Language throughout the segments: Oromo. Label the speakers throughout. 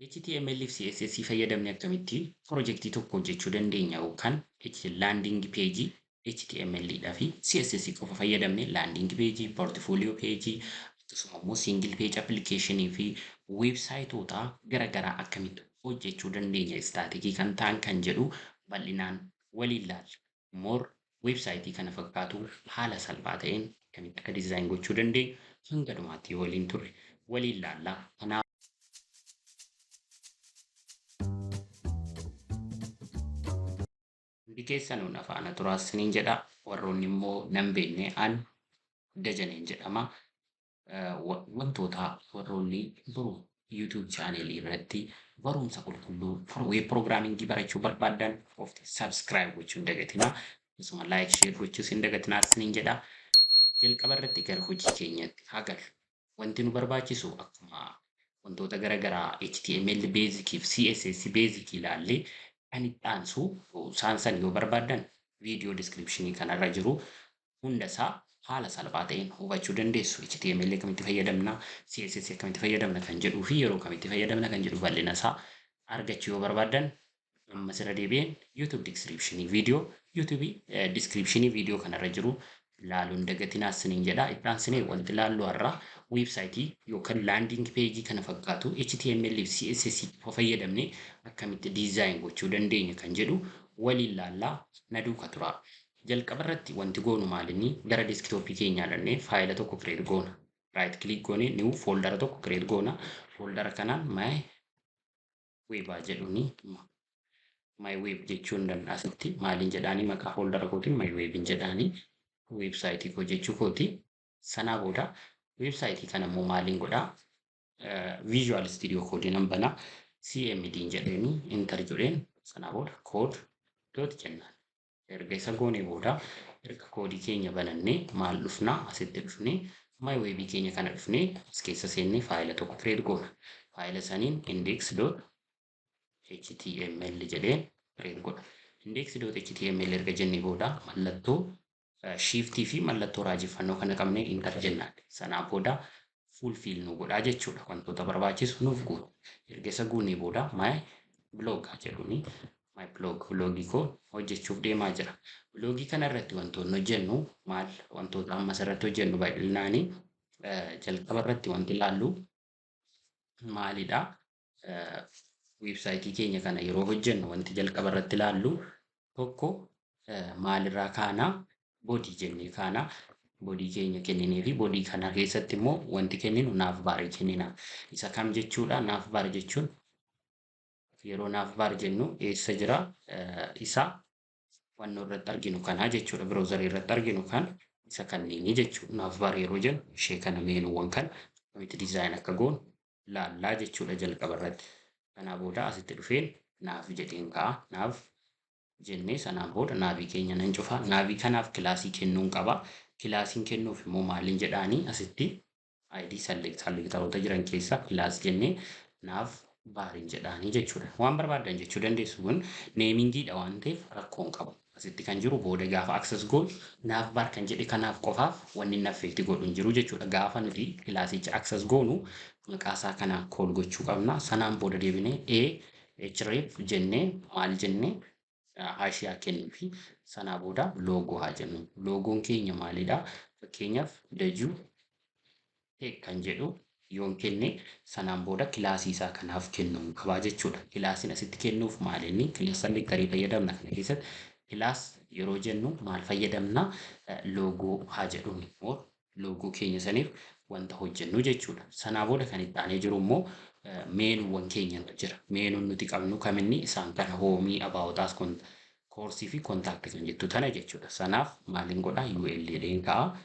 Speaker 1: HTML fi CSS fayyadamne akkamittiin piroojeektii tokko hojjechuu dandeenya yookaan laanding peejii HTML dhaa fi CSS qofa fayyadamne laanding peejii, poortifooliyoo peejii akkasuma immoo siingil peej appilikeeshinii fi weebsaayitoota garaagaraa akkamitti hojjechuu dandeenya istaatikii kan ta'an kan jedhu bal'inaan waliin ilaalla. Moor weebsaayitii kana fakkaatu haala salphaa ta'een akkamitti akka dizaayin gochuu dandeenya hanga dhumaatti waliin turre waliin ilaalla. Kanaaf hundi keessanuu na faana turaa isiniin jedha. Warroonni immoo nan beekne an Dajaneen jedhama. Wantoota warroonni biroo YouTube chaanelii irratti barumsa qulqulluu weeb piroogiraamingii barachuu barbaadan qofti subscribe gochuu hin dagatinaa. Akkasuma like share gochuus hin dagatinaa isiniin jedha. Jalqaba irratti gara hojii keenyatti haa gallu. Wanti nu barbaachisu akkuma wantoota garaagaraa HTML basic fi CSS basic ilaallee kan itti aansu isaan san yoo barbaadan viidiyoo diskiripshinii kanarra jiru hundasaa haala salphaa ta'een hubachuu dandeessu. HTML akkamitti fayyadamna, CSS akkamitti fayyadamna kan jedhuu fi yeroo kamitti fayyadamna kan jedhu bal'ina isaa argachuu yoo barbaadan ammas irra deebi'een YouTube diskiripshinii viidiyoo kanarra jiru laaluun dagatinaa isiniin jedha. Itti aansinee wanti laallu har'a weebsaayitii yookaan laanding peejii kana fakkaatu HTML fi CSS fayyadamne akkamitti dizaayin gochuu dandeenya kan jedhu waliin laallaa na duuka tura. Jalqaba irratti wanti goonu maalinni gara deeskitooppii keenyaa dhannee faayila tokko kireet goona. Raayit kilik goonee niw fooldara tokko kireet goona. Fooldara kanaan my weebaa jedhuuni my web jechuun danda'asitti maaliin jedhaanii maqaa fooldara kootiin my weebin jedhaanii weebsaayitii koo jechuu kooti. Sanaa booda weebsaayitii kana immoo maaliin godhaa Visual Studio Code nan banaa CMD jedhanii enter jedheen sanaa booda code dot jennaan. Erga isa goonee booda erga koodii keenya banannee maal dhufnaa asitti dhufnee my web keenya kana dhufnee as keessa seennee faayila tokko kireet goona. Faayila saniin index.html jedheen kireet godha. Index.html erga jennee booda mallattoo shiftii fi mallattoo raajeffannoo kana qabnee enter jennaan. Sanaa booda fulfill nu godhaa jechuudha. Wantoota barbaachisu nuuf guutu. Erga isa guunee booda my blog jedhuuni my blogii koo hojjechuuf deemaa jira. Blogii kana irratti wantoonni hojjennu maal wantoota ammas irratti hojjennu baay'inaanii jalqaba irratti wanti ilaallu maalidha? Weebsaayitii keenya kana yeroo hojjennu wanti jalqaba irratti ilaallu tokko maalirraa kaanaa boodii jennee kaanaa boodii keenya kenninee fi boodii kana keessatti immoo wanti kenninu naaf baarii kennina. Isa kam jechuudha? Naaf baar jechuun yeroo naaf baar jennu eessa jira? Isa wannoo irratti arginu kanaa jechuudha. Biroozarii irratti arginu kan isa kanneenii jechuudha. Naaf baar yeroo jennu ishee kana meenuuwwan kan akkamitti dizaayin akka goonu laallaa jechuudha jalqaba irratti. Kanaa booda asitti dhufeen naaf jedheen ka'a. Naaf jennee sanaan booda naabii keenya nan cufaa. Naabii kanaaf kilaasii kennuun qaba. Kilaasiin kennuuf immoo maaliin jedhaanii asitti ID selektaroota jiran keessaa kilaas jennee naaf baariin jedhaanii jechuudha. Waan barbaadan jechuu dandeessu kun neemingiidha waan ta'eef rakkoon qabu. Asitti kan jiru booda gaafa access goonu naaf baar kan jedhe kanaaf qofaaf wanni naffeekti godhu hin jiru jechuudha. Gaafa nuti kilaasicha access goonu maqaasaa kana kool gochuu qabna. Sanaan booda deebinee href jennee maal jennee haashiyaa kennuu fi sanaa booda loogoo haa jennu. Loogoon keenya maalidha? Fakkeenyaaf dajuu kan jedhu yoon kenne sanaan booda kilaasii isaa kanaaf kennuu qabaa jechuudha. Kilaasiin asitti kennuuf maalinni kilaas selektarii fayyadamna kana keessatti kilaas yeroo jennu maal fayyadamna loogoo haa jedhuun immoo loogoo keenya saniif wanta hojjennu jechuudha. Sanaa booda kan itti aanee jiru immoo meenuuwwan keenyatu jira. Meenuun nuti qabnu kaminni isaan kana hoomii abaawotaas koorsii fi kontaaktii kan jettu tana jechuudha. Sanaaf maaliin godhaa UL jedheen ka'a.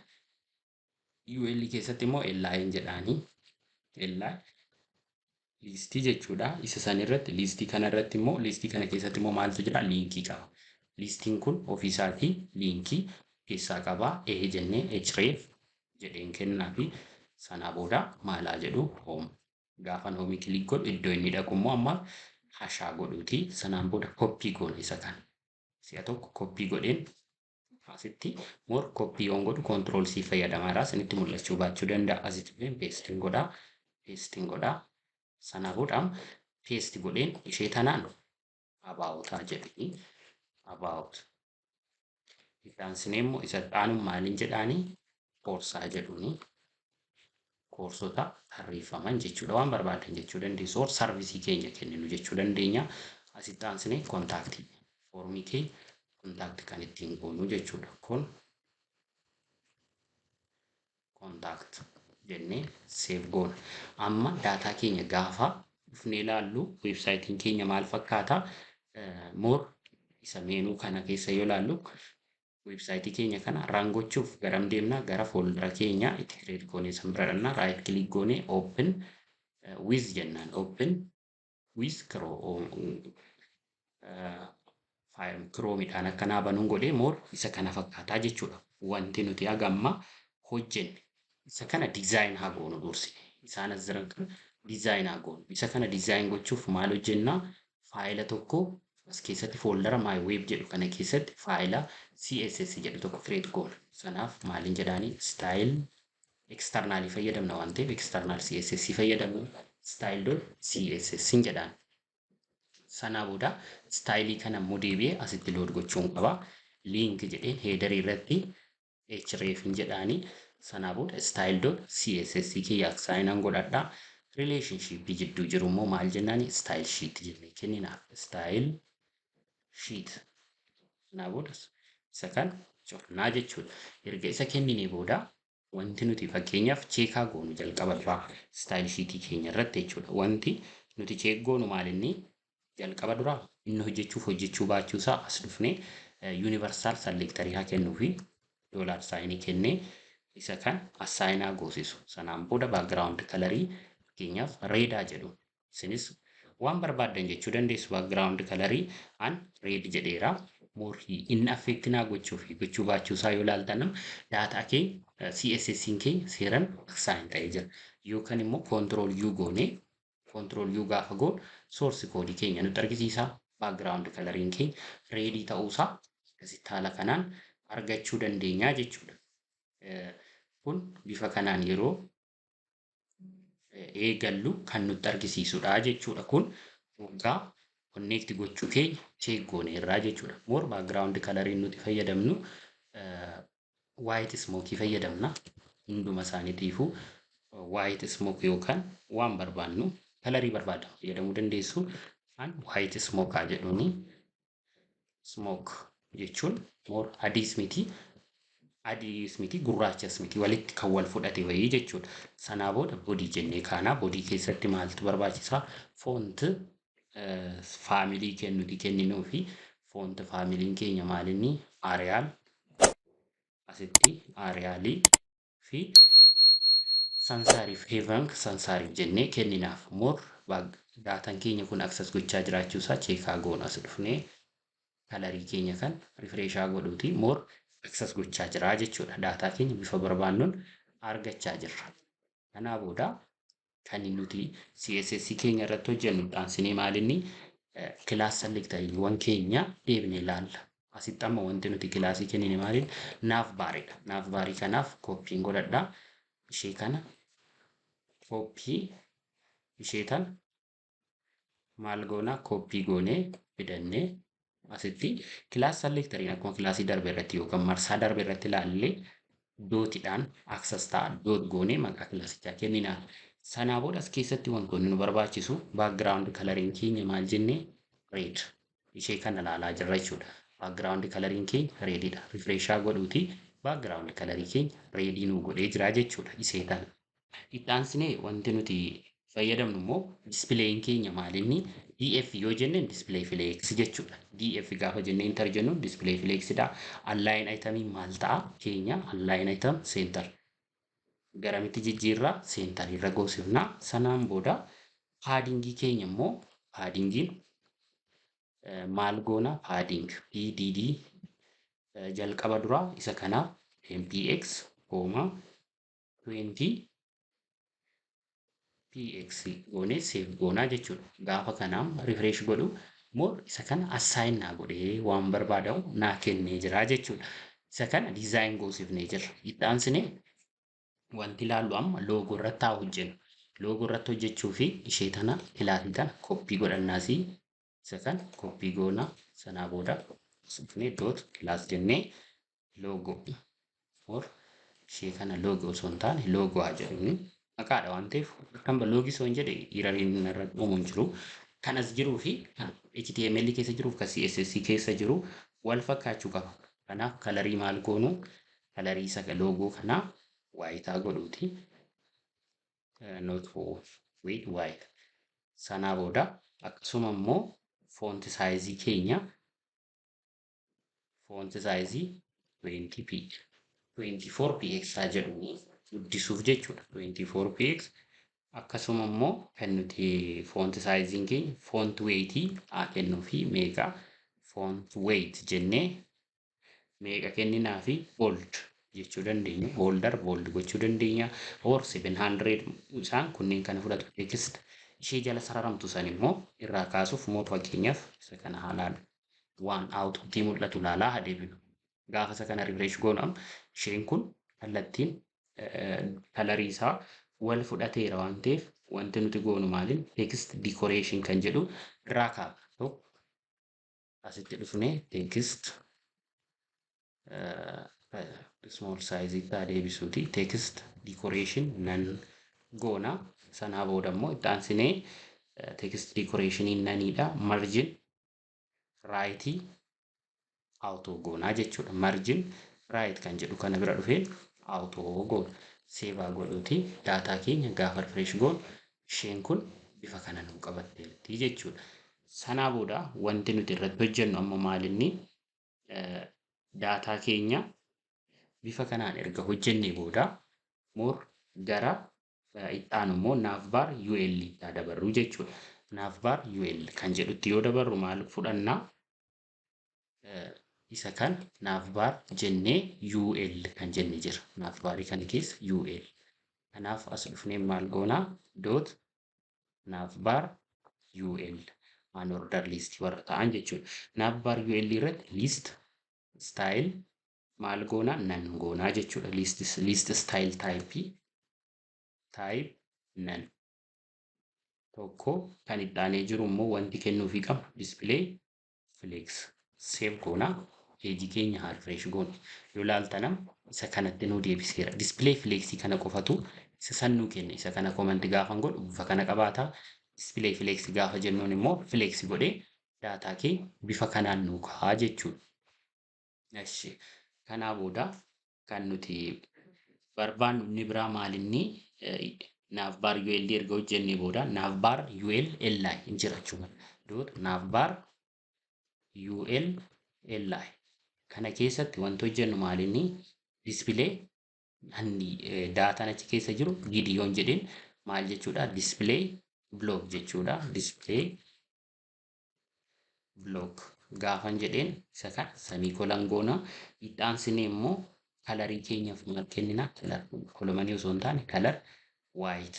Speaker 1: UL keessatti immoo LI jedhaanii LI liistii jechuudha. Isa san irratti liistii kana irratti immoo liistii kana keessatti immoo maaltu jira? Liinkii qaba. Liistiin kun ofiisaatii liinkii keessaa qabaa. Jennee href jedheen kennaa fi sanaa booda maalaa jedhu home. Gaafan hoomii kilik godhu iddoo inni dhaqu immoo amma hashaa godhuuti. Sanaan booda koppii goona isa kana. Si'a tokko koppii godheen asitti more koppii yoon godhu control C fayyadamaadhaa isinitti mul'achuu baachuu danda'a. Asitti peestiin godhaa. Sanaa booda paste godheen ishee tanaan abaawotaa jedhanii about. Itaansine immoo isa dhaanu maaliin jedhaanii koorsaa jedhuni koorsota tarreeffaman jechuudha. Waan barbaadan jechuu dandeessu. Or sarvisii keenya kenninu jechuu dandeenya. Asitti aansine kontaaktii foormii keenya kontaaktii kan ittiin goonu jechuudha. Kun kontaakt jennee seef goona. Amma daataa keenya gaafa dhufnee ilaallu weebsaayitiin keenya maal fakkaata? More isa meenuu kana keessa yoo ilaallu weebsaayitii keenya kana run gochuuf garam deemna? Gara foldera keenya itti kireet goonee san bira dhannaa raayit kilik goonee open with jennaan. Open with Chrome'dhaan akkanaa banuun godhee more isa kana fakkaataa jechuudha. Wanti nuti hagamma hojjenne isa kana design haa goonu dursine. Isaan as jiran kana design haa goonu. Isa kana design gochuuf maal hojjennaa? Faayila tokko as keessatti foldera my web jedhu kana keessatti faayila CSS jedhu tokko create goona. Sanaaf maaliin jedhaanii style external fayyadamna waan ta'eef external CSS fayyadamna. style.css jedhaan. Sana booda style kana immoo deebi'ee asitti load gochuun qaba. Link jedheen header irratti href jedhaanii sana booda style.css kiyyaaf sign godhadhaa. Relationship jidduu jiru immoo maal jennaani style sheet jennee kenninaaf. Style sheet. Sana booda isa kan cufnaa jechuudha. Erga isa kenninee booda wanti nuti fakkeenyaaf cheekaa goonu jalqaba irraa style sheet keenya irratti jechuudha. Wanti nuti cheek goonu maalinni jalqaba duraa inni hojjechuu baachuusaa as dhufnee universal selectorii haa kennuu fi $sign kennee isa kan assaayinaa goosisu. Sanaan booda background colorii fakkeenyaaf reedaa jedhu. Isinis waan barbaadan jechuu dandeessu background colorii an reed jedheera. Moorii inni affeektinaa gochuu fi gochuu baachuusaa yoo ilaaltan daataa keenya CSS keenya seeran assign ta'ee jira. Yookaan immoo control U goonee control U gaafa goon source code keenya nutti argisiisa. Background coloring keenya reedii ta'uusaa akkasitti haala kanaan argachuu dandeenya jechuudha. Kun bifa kanaan yeroo eegallu kan nutti argisiisudha jechuudha. Kun waggaa connect gochuu keenya check goone irraa jechuudha. More background coloring nuti fayyadamnu white smoke fayyadamna. Hunduma isaaniitiifuu white smoke yookaan waan barbaannu colorii barbaadamu fayyadamuu dandeessu. An white smoke jedhuni smoke jechuun more adiis miti gurraachas miti walitti kan wal fudhate wayii jechuudha. Sanaa booda body jennee kaana body keessatti maaltu barbaachisaa? Font family kennuti kenninuu fi font familiin keenya maalinni Arial asitti Arialii fi Sansarif Hevank Sansarif jennee kenninaaf. More daataan keenya kun access gochaa jiraachuusaa cheekaa goona as dhufnee kalarii keenya kan refreshaa godhuuti more access gochaa jiraa jechuudha. Daataa keenya bifa barbaannuun argachaa jirra. Kanaa booda kan nuti CSS keenya irratti hojjennu dhaansinee maalinni class selectoriiwwan keenya deebinee ilaalla. Asitti amma wanti nuti kilaasii kennine maaliin naaf baareedha. Naaf baarii kanaaf kooppiin godhadhaa. Ishee kana kooppii ishee tan maal goonaa kooppii goonee fidannee asitti kilaas selectoriin akkuma kilaasii darbe irratti yookaan marsaa darbe irratti ilaallee dootiidhaan access ta'a doot goonee maqaa kilaasichaa kenninaa. Sanaa booda as keessatti wantoonni nu barbaachisu background coloring keenya maal jennee red ishee kana ilaalaa jirra jechuudha. Background coloring keenya redidha. Refreshaa godhuuti background coloring keenya redii nu godhee jira jechuudha. Isee tan ittaansinee wanti nuti fayyadamnu immoo displeeyin keenya maalinni DF yoo jenneen display flex jechuudha. DF gaafa jennee enter jennu display flexidha. Align itemii maal ta'a keenya align item center garamitti jijjiirraa center irra goosifna. Sanaan booda paddingii keenya immoo paddingiin maal goona padding PDD jalqaba duraa isa kanaaf MPX, 20 PX goonee save goonaa jechuudha. Gaafa kanaan refresh godhu more isa kana assign naa godhee waan barbaadamu naa kennee jira jechuudha. Isa kana design goosifnee jirra. Itti aansinee wanti ilaallu amma loogoo irratti haa hojjennu. loogoo irratti hojjechuu fi ishee tana kilaatii tana koppii godhannaasii isa kan koppii goona sanaa booda sufnee doot kilaas jennee loogoo or ishee kana loogoo osoo hin taane loogoo haa jedhuni maqaadha waan ta'eef kan loogii osoo hin jedhe irariin irra dhumu hin jiru kan as jiruu fi kan HTML keessa jiruuf kan CSS keessa jiru wal fakkaachuu qaba. Kanaaf kalarii maal goonu kalarii isa loogoo kanaa waayitaa godhuuti. Not with white. Sanaa booda akkasuma immoo foonti saayizii keenya foonti saayizii 24px haa jedhuni guddisuuf jechuudha 24px. Akkasuma immoo kan nuti foonti saayiziin keenya foonti weeyitii haa kennuu fi meeqa foonti weeyit jennee meeqa kenninaa fi bold jechuu dandeenya. Bold gochuu dandeenya. Or 700 isaan kunneen kana fudhatu text ishee jala sararamtu san immoo irraa kaasuuf moo fakkeenyaaf isa kana haalaan waan outputii mul'atu laalaa haa deebinu. Gaafa isa kana refresh goonam isheen kun kallattiin kalarii isaa wal fudhateera waan ta'eef wanti nuti goonu maaliin text decoration kan jedhu irraa kaa'u. Asitti dhufnee text small size itti deebisuuti text decoration nan goona sanaa booda immoo itti aansinee text decoration naniidha margin right auto goonaa jechuudha. Margin right kan jedhu kana bira dhufeen auto goona save godhuuti daataa keenya gaafa refresh goon isheen kun bifa kana nu qabatteetti jechuudha. Sanaa booda wanti nuti irratti hojjennu amma maalinni daataa keenya bifa kanaan erga hojjennee booda more gara ittaanu immoo navbar UL itti dabarru jechuudha. Navbar UL kan jedhutti yoo dabarru maal fudhannaa isa kan navbar jennee UL kan jenne jira. Navbarii kana keessa UL. Kanaaf as dhufnee maal goonaa dot navbar UL an order list warra ta'an jechuudha. Navbar UL irratti list style maal goonaa nan goonaa jechuudha. List style type nan tokko kan ittaanee jiru immoo wanti kennuufii qaba display flex save goonaa page keenya haa refresh goonu. Yoo laaltanam isa kanatti nu deebiseera. Display flex kana qofatu isa san nu kenna. Isa kana comment gaafa godhu bifa kana qabaata. Display flex gaafa jennuun immoo flex godhee daataa kee bifa kanaan nu kaa'aa jechuudha. Eshi kanaa booda kan nuti barbaannu inni biraa maalinni navbar UL erga hojjennee booda navbar UL li jira jechuudha. Navbar UL li kana keessatti wanti hojjennu maalinni display hanni daataan achi keessa jiru gidiyoon jedheen maal jechuudha display block jechuudha. Display block gaafan jedheen isa kan semicolon goona itti aansinee immoo kalarii keenyaaf maal kennina kolomanii osoo hin taane kalar white.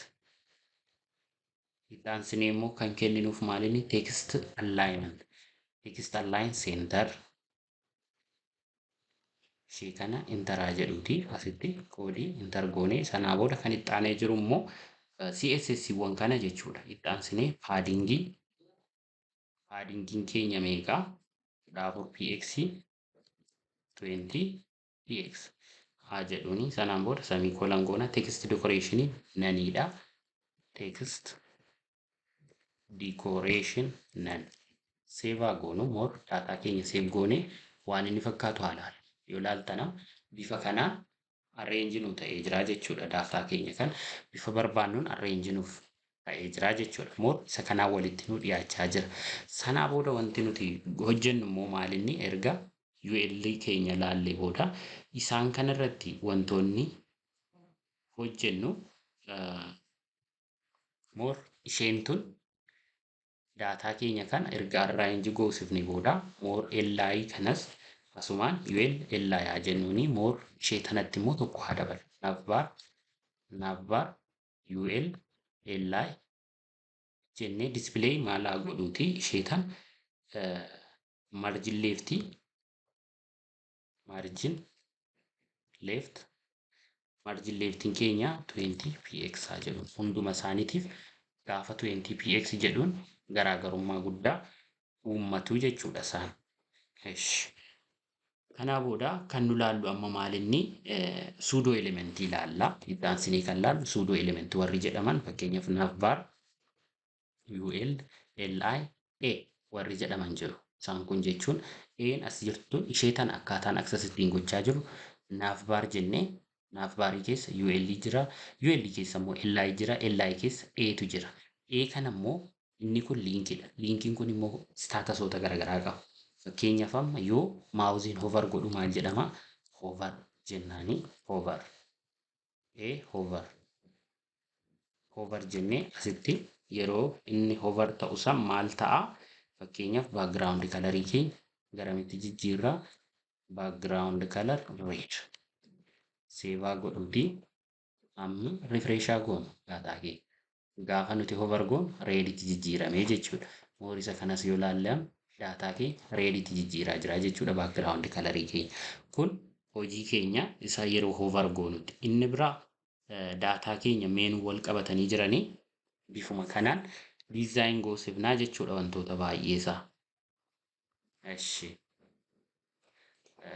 Speaker 1: Itti aansinee immoo kan kenninuuf maalinni text alignment center ishee kana interaa jedhuuti asitti koodii inter goonee sanaa booda kan itti aanee jiru immoo CSS wan kana jechuudha. Itti aansinee paddingiin keenya meeqa 14px 20px haa jedhuuni sanaan booda semicolon goona text decoration naniidha. Text decoration nan save goonu more daataa keenya save goone waan inni fakkaatu haalaal yoo laaltana bifa kanaan arrange nu ta'ee jira jechuudha. Daataa keenya kan bifa barbaannuun arrange nuuf ta'ee jira jechuudha. More isa kanaan walitti nu dhiyaachaa jira. Sanaa booda wanti nuti hojjennu immoo maalinni erga UL keenya laallee booda isaan kanarratti wantoonni hojjennu more isheen tun daataa keenya kan erga arrange goosifne booda more li kanas asumaan UL li haa jennuuni more ishee tanatti immoo tokko haa dabalu. Navbar UL li jennee display maal haa godhuuti ishee tan margin left margin leeftiin keenya 20px haa jedhu hunduma isaaniitiif gaafa 20px jedhuun garaagarummaa guddaa uummatu jechuudha isaan. Kanaa booda kan nu laallu amma maalinni suudoo elementii ilaalla. Ittaansinee kan laallu suudoo elementii warri jedhaman fakkeenyaaf navbar, ul, li, a warri jedhaman jiru. Isaan kun jechuun een as jirtu ishee tan akkaataan aksesittiin gochaa jiru navbar jennee navbarii keessa ul jira, ul keessa immoo li jira, li keessa etu jira. E kan immoo inni kun liinkiidha. Liinkiin kun immoo staatasoota garaagaraa qaba. Fakkeenyaaf amma yoo maawuziin hover godhu maal jedhama? Hover jennaani hover. Hover. Hover jennee asitti yeroo inni hover ta'u san maal ta'a? Fakkeenyaaf background colorii keenya garamitti jijjiirraa? Background color red. Seevaa godhuuti amma refreshaa goonu daataa keenya. Gaafa nuti hover goonu reeditti jijjiiramee jechuudha. Moorisa kanas yoo laallee daataa keenya reeditti jijjiiraa jira jechuudha background colorii keenya. Kun hojii keenya isa yeroo hover goonutti. Inni biraa daataa keenya meenuu wal qabatanii jiranii bifuma kanaan diizaayin goosifnaa jechuudha wantoota baay'ee isaa.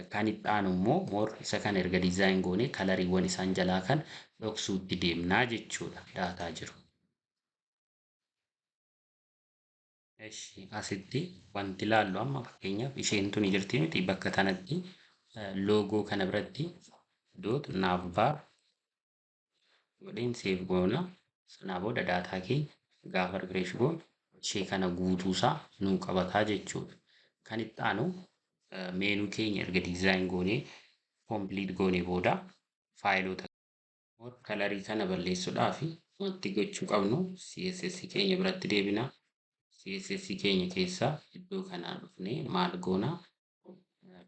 Speaker 1: Kan itti aanu immoo moor isa kan erga diizaayin goonee kalariiwwan isaan jalaa kan dhoksuutti deemnaa jechuudha daataa jiru. Asitti wanti ilaallu amma fakkeenyaaf isheen tuni jirti miti bakka kanatti loogoo kana biratti doot naavbaar godheen seef goona. Sanaa booda daataa keenya gaafa rifresh goonu ishee kana guutuusaa nuu qabataa jechuudha. Kan itti aanu meenuu keenya erga diizaayin goonee kompliit goonee booda faayilota kalarii kana balleessuudhaaf wanti gochuu qabnu CSS keenya biratti deebina. CSS keenya keessaa iddoo kanaa dhufnee maal goona?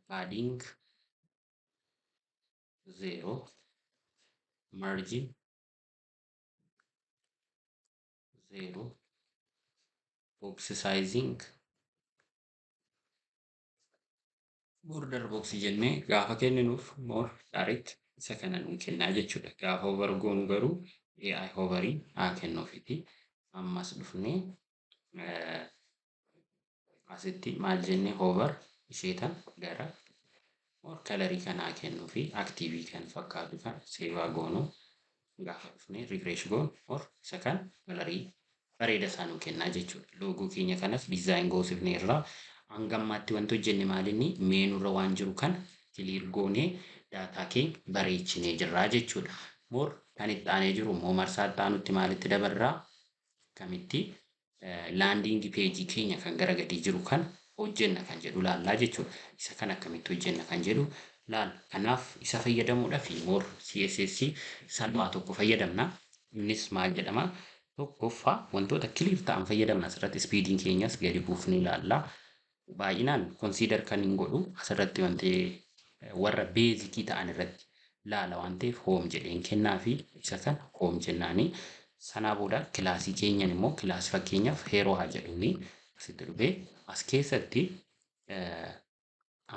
Speaker 1: Padding 0 margin 0 box sizing border box jennee gaafa kenninuuf more direct isa kana nuu kennaa jechuudha. Gaafa hover goonu garuu AI hoverii haa kennuufiti. Ammas dhufnee asitti maal jennee hover ishee tan gara kalarii kanaa kennuu fi aktiivii kan fakkaatu kan seevaa goonu gaafa dhufnee refresh goonu isa kan kalarii bareeda isaa nuu kennaa jechuudha. Loogoo keenya kanas diizaayin goosifnee irraa hanga ammaatti wanti hojjenne maalinni meenurra waan jiru kan kiliir goonee daataa keenya bareechinee jirraa jechuudha. Moor kan itti aanee jiru immoo marsaa itti aanutti maalitti dabarraa? Kamitti laandingi peejii keenya kan gara gadii jiru kan hojjenna kan jedhu laallaa jechuudha. Isa kan akkamitti hojjenna kan jedhu laalla. Kanaaf isa fayyadamuudhaaf moor CSS salphaa tokko fayyadamna. Innis maal jedhama? Tokkoffaa wantoota kiliir ta'an fayyadamna. Asirratti ispiidiin keenyas gadi buufnee ilaalla. Baay'inaan konsiidar kan hin godhu asirratti wanti warra beezikii ta'an irratti laala waan ta'eef hoom jedheen kennaa fi isa kan hoom jennaanii. Sanaa booda kilaasii keenyan immoo kilaasii fakkeenyaaf heeroo haa jedhuuni asitti dhufee as keessatti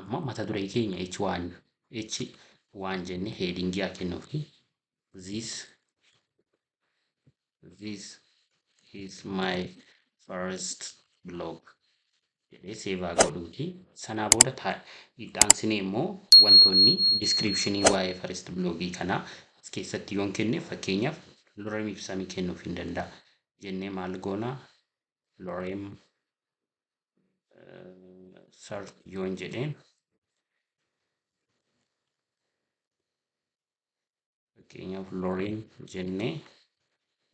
Speaker 1: amma mata duree keenya H1 jennee heedingii haa kennuufi this is my first blog jedhee seevaa godhuuti. Sanaa booda itti aansinee immoo wantoonni diskiripshinii waa'ee first blogii kanaa as keessatti yoon kenne fakkeenyaaf lorem ibsamii kennuuf hin danda'a. Jennee maal goona? Lorem search yoon jedheen fakkeenyaaf lorem jennee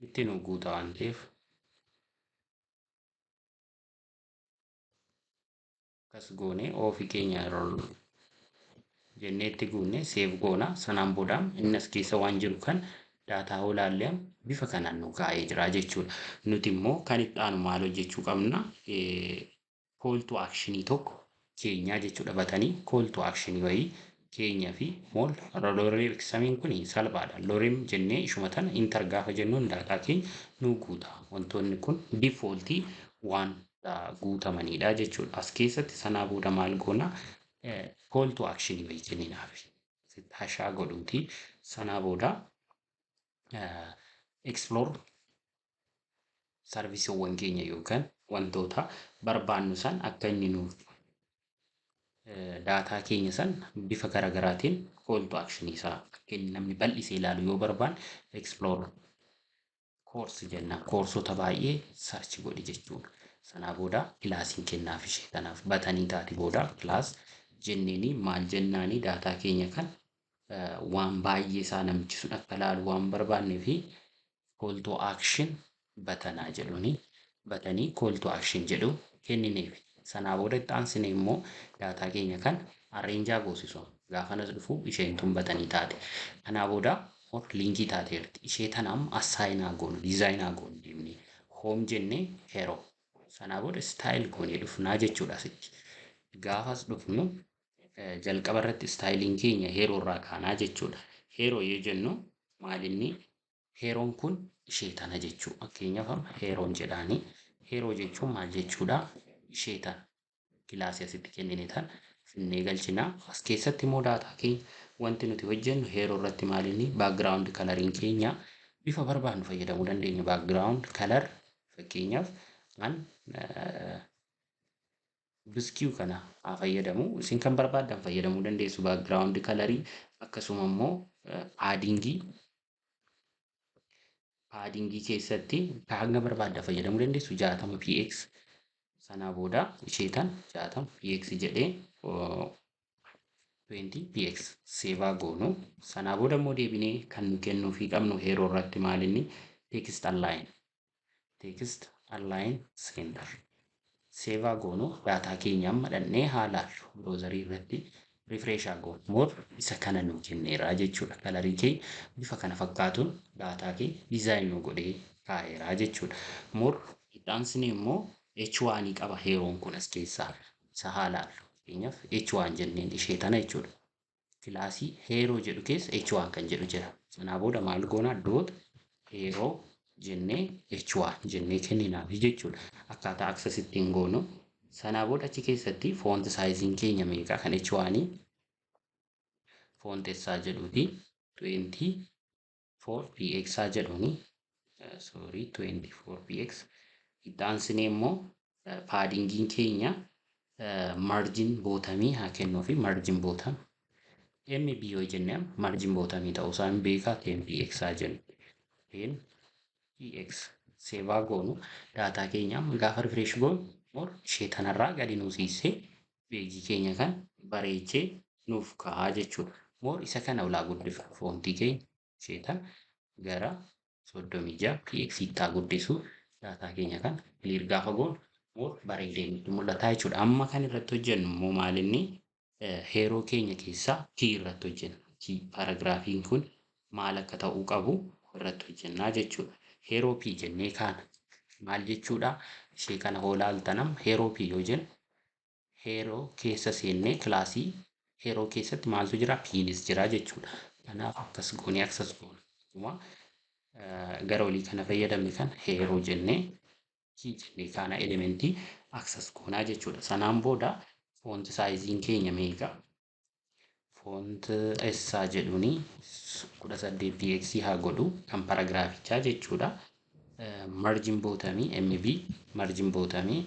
Speaker 1: itti nu guuta waan ta'eef akkas goonee ofii keenya jennee itti guunne seef goona. Sanaan booda inni as keessa waan jiru kan daataa olaallee bifa kanaan nu kaa'ee jira jechuudha. Nuti immoo kan itti aanu maal hojjechuu qabna? Call to actionii tokko keenyaa jechuudha batanii call to actionii wayii keenyaa fi mool lorem ibsamiin kun salphaadha. Lorem jennee ishuma tana intar gaafa jennuun daataa keenya nu guuta. Wantoonni kun difooltii waan guutamanidha jechuudha. As keessatti sanaa booda maal goona? Call to actionii wayii kenninaaf. Hashaa godhuuti. Sanaa booda explore sarvisiiwwan keenya yookaan wantoota barbaannu san akka inni nuuf daataa keenya san bifa garaagaraatiin call to action isaa akka inni namni bal'isee ilaalu yoo barbaanne explore course jenna. Koorsota baay'ee search godhi jechuudha. Sanaa booda kilaasiin kennaaf ishee kanaaf batanii taati booda kilaas jenneeni maal jennaani daataa keenya kan waan baay'ee isaa namichi sun akka ilaalu waan barbaannee fi call to action batanaa jedhuni batanii call to action jedhu kennineef. Sanaa booda itti aansine immoo daataa keenya kan arreenjaa goosisu gaafanas dhufu isheen tun batanii taate. Kanaa booda linkii taateerti ishee tanaam assaayinaa goonu diizaayinaa goonu deemnee hoom jennee heroo. Sanaa booda istaayil goonee dhufnaa jechuudha asitti. Gaafas dhufnu jalqaba irratti istaayiliin keenya heeroo irraa kaanaa jechuudha. Heeroo yoo jennu maalinni heeroon kun ishee tana jechuu. Fakkeenyaaf heeroon jedhaanii heeroo jechuun maal jechuudha? Ishee tana kilaasii asitti kennine tan finnee galchinaa. As keessatti immoo daataa keenya wanti nuti hojjennu heeroo irratti maalinni baakgiraawundi kalariin keenya bifa barbaannu fayyadamuu dandeenya. Baakgiraawundi kalar fakkeenyaaf an biskiyuu kana haa fayyadamu. Isin kan barbaaddan fayyadamuu dandeessu baakgiraawundi kalarii akkasuma immoo paadingii keessatti hanga barbaaddan fayyadamuu dandeessu 60 px. Sanaa booda ishee tan 60 px jedhee 20 px seevaa goonu. Sanaa booda immoo deebinee kan nu kennuu fi qabnu heeroo irratti maalinni text align center seevaa goonu daataa keenya amma dhannee haalaallu biroozarii irratti refreshaa goonu moor isa kana nu kenneeraa jechuudha. Kalarii kee bifa kana fakkaatuun daataa kee diizaayinii godhee kaa'eeraa jechuudha. Moor ittaansine immoo H1 qaba heeroon kun as keessaa isa haalaallu. Fakkeenyaaf H1 jenneen ishee tana jechuudha. Kilaasii heeroo jedhu keessa H1 kan jedhu jira. Sanaa booda maal goonaa doot heeroo jennee H1 jennee kenninaaf jechuudha. Akkaataa aksesittiin goonu. Sanaa booda achi keessatti foonti saayiziin keenya meeqa kan H1 foonti isaa jedhuuti 24px jedhuuni 24px. Itti aansine immoo paadingiin keenya margin bootamii haa kennuu fi margin bootam MB yoo jennee margin bootamii ta'uu isaa hin beekaa 10px haa jennu. 10px seevaa goonu daataa keenya gaafa refresh goonu moor ishee tanarraa gadi nuusiisee peejii keenya kan bareechee nuuf kaa'aa jechuudha. Moor isa kana ulaa guddifa foontii keenya ishee tan gara 36 px taa guddisu daataa keenya kan clear gaafa goonu moor bareedee nutti mul'ata jechuudha. Amma kan irratti hojjennu immoo maalinni heeroo keenya keessaa kii irratti hojjenna. Kii paaragiraafiin kun maal akka ta'uu qabu irratti hojjennaa jechuudha. Heeroo P jennee kaana maal jechuudha? Ishee kana hoolaaltanam heeroo P yoo jennu heeroo keessa seennee kilaasii heeroo keessatti maaltu jira? P'nis jira jechuudha. Kanaaf akkas goonee aksas goona. Gara olii kana fayyadamne kan heeroo jennee kii jennee kaana elementii aksas goonaa jechuudha. Sanaan booda foonti saayiziin keenya meeqa? Foonti isaa jedhuuni 18px haa godhu kan paaragiraafichaa jechuudha. Margin bootamii MB margin bootamii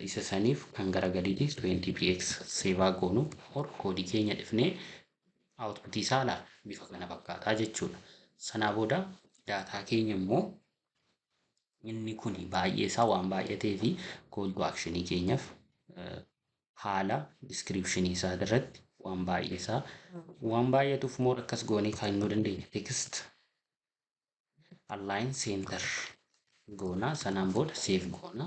Speaker 1: isa saniif kan gara gadiitis 20px seevaa goonu or koodii keenya dhifnee output isaa laala bifa kana fakkaataa jechuudha. Sanaa booda daataa keenya immoo inni kun baay'ee isaa waan baay'atee fi call to action keenyaaf haala description isaa irratti waan baay'ee isaa waan baay'atuuf moor akkas goonee kaa'uu dandeenya. Text align center goona. Sanaan booda save goona.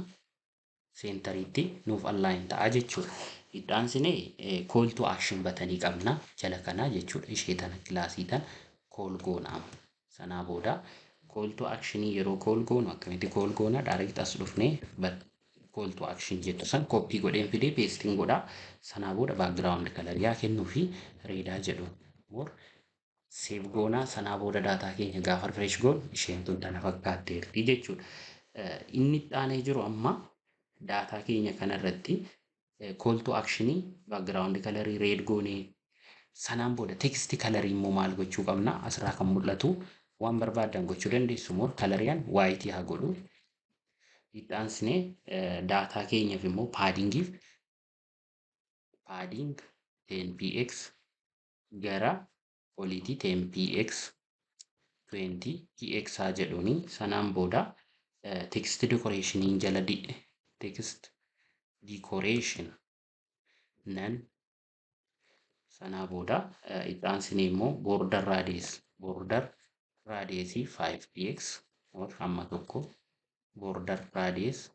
Speaker 1: Centeritti nuuf align ta'a jechuudha. Itti aansinee call to action batanii qabna jala kanaa jechuudha. Ishee tana kilaasii tan call goona. Sanaa booda call to action yeroo call goonu akkamitti call goona? Direct as dhufnee call to action jettu san copy godheen fidee pasting godha. Sanaa booda background color yaa kennuu fi reedaa jedhu more save goona. Sanaa booda daataa keenya gaafa refresh goonu isheen tun tana fakkaatteerti jechuudha. Inni itti aanee jiru amma daataa keenya kanarratti call to action background color red goonee Sanaan booda text kalarii immoo maal gochuu qabna? Asirraa kan mul'atu waan barbaadan gochuu dandeessu immoo kalariin white haa godhu. Itti aansinee daataa keenyaaf immoo paadingiif padding 10px gara oliitii 10px 20px haa jedhuuni. Sanaan booda text decoration jala text decoration nan sanaa booda itti aansinee immoo border radius 5px hamma tokko border radius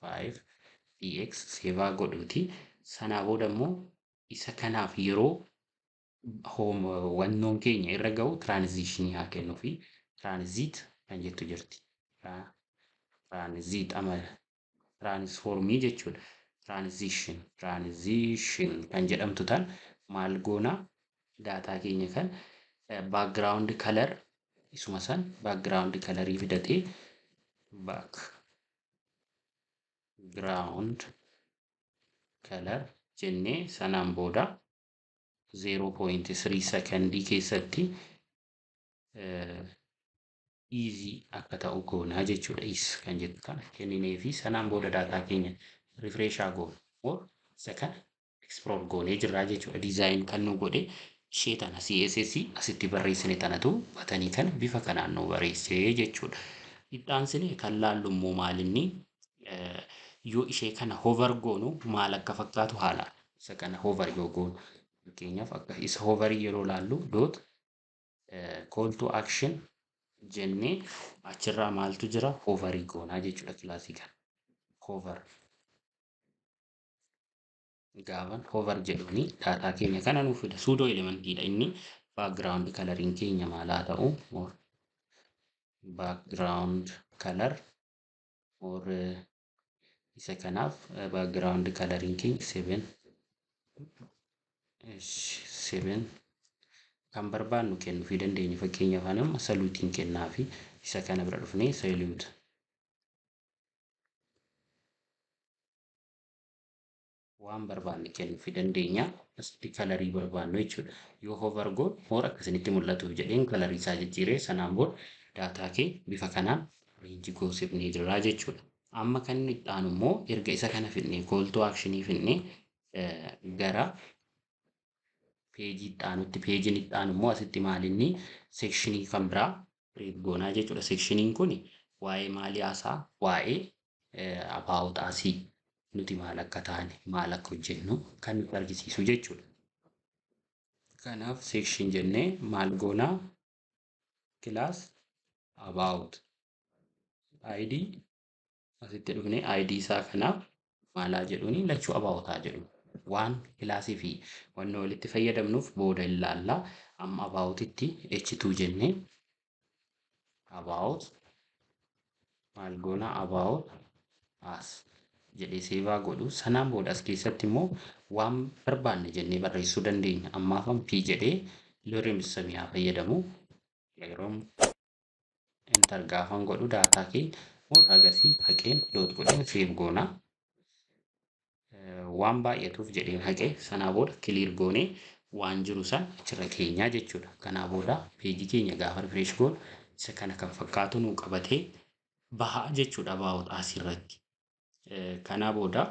Speaker 1: 5px seevaa godhuuti. Sanaa booda immoo isa kanaaf yeroo wannoon keenya irra ga'u transition haa kennuu fi transit kan jettu jirti. Transit transformii jechuudha. Transition kan jedhamtu tan maal goona daataa keenya kan background color isuma san background colorii fidatee background color jennee sanaan booda 0.3 secondii keessatti easy akka ta'u goonaa jechuudha. Is kan jettu kana kenninee fi sanaan booda daataa keenya refresh haa goonu. Isa kana explore goonee jirraa jechuudha. Design kan nu godhe ishee tana CSS asitti barreessine tanatu batanii kana bifa kanaan nu barreessee jechuudha. Itti aansinee kan laallu immoo maalinni yoo ishee kana hover goonu maal akka fakkaatu haala. Isa kana hover yoo goonu fakkeenyaaf akka isa hoverii yeroo laallu dot call to action jennee achirraa maaltu jira hoverii goonaa jechuudha. Kilaasii kana hover gaaban hover jedhuuni daataa keenya kana nuuf fida. Pseudo elementiidha inni. Background coloring keenya maal haa ta'u? Background color or isa kanaaf background coloring keenya 7 kan barbaannu kennuufii dandeenya. Fakkeenyaaf anuma saluutiin kennaa fi isa kana bira dhufnee salute waan barbaanne kennuufii dandeenya. Asitti kalarii barbaannu jechuudha. Yoo hover goon hoora akkasinitti mul'atuuf jedheen kalarii isaa jijjiiree sanaan booda daataa kee bifa kanaan reenjii goosifnee jirraa jechuudha. Amma kan inni itti aanu immoo erga isa kana fidnee call to actionii fidnee gara peejii itti aanutti peejiin itti aanu immoo asitti maalinni sekshinii kan biraa reef goonaa jechuudha. Sekshiniin kun waa'ee maalii haasaa? Waa'ee about asii nuti maal akka taane maal akka hojjennu kan nutti argisiisu jechuudha. Kanaaf section jennee maal goonaa class about id asitti dhufnee id isaa kanaaf maalaa jedhuuni lachuu about haa jedhu. Waan kilaasii fi wanna walitti fayyadamnuuf booda ilaallaa. Amma about itti h2 jennee about maal goonaa about as jedhee seevaa godhu. Sanaan booda as keessatti immoo waan barbaanne jennee barreessuu dandeenya. Ammaafan p jedhee lorem samiyaa fayyadamu yeroo enter gaafan godhu daataa keenya agasii haqeen doot godheen seef goonaa. Waan baay'atuuf jedheen haqee sanaa booda clear goonee waan jiru san achirra keenyaa jechuudha. Kanaa booda peejii keenya gaafa refresh goonu isa kana kan fakkaatu nu qabatee bahaa jechuudha about asirratti. Kanaa booda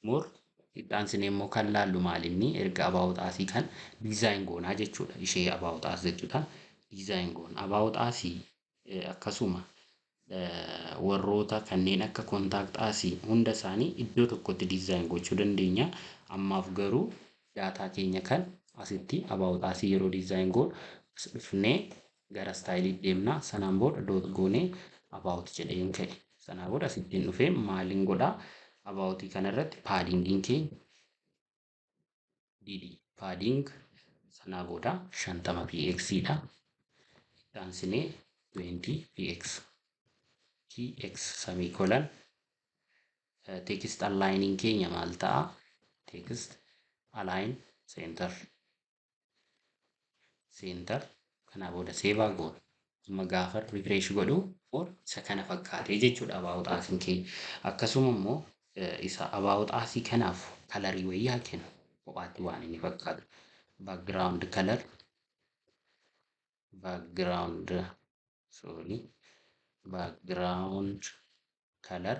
Speaker 1: more itti aansinee immoo kan laallu maalinni erga about asii kan design goonaa jechuudha. Ishee about as jechuudhaan design goona. About asii akkasuma warroota kanneen akka contact asii hunda isaanii iddoo tokkotti design gochuu dandeenya. Ammaaf garuu daataa keenya kan asitti about asii yeroo design goonu as dhufnee gara style deemnaa. Sanaan booda dot goonee about jedheen ka'e. Sanaa booda asittiin dhufee maaliin godhaa about kanarratti paddingiin keenya didi padding sanaa booda 50px dha. Itti aansinee 20px tx semicolon text aligning keenya maal ta'a? Text align center kanaa booda seevaa goona. Amma gaafa refresh godhu isa kana fakkaatee jechuudha about asiin keenya. Akkasuma immoo isa about asii kanaaf kalarii wayyaa kennu kophaatti waan inni fakkaatu. background color background color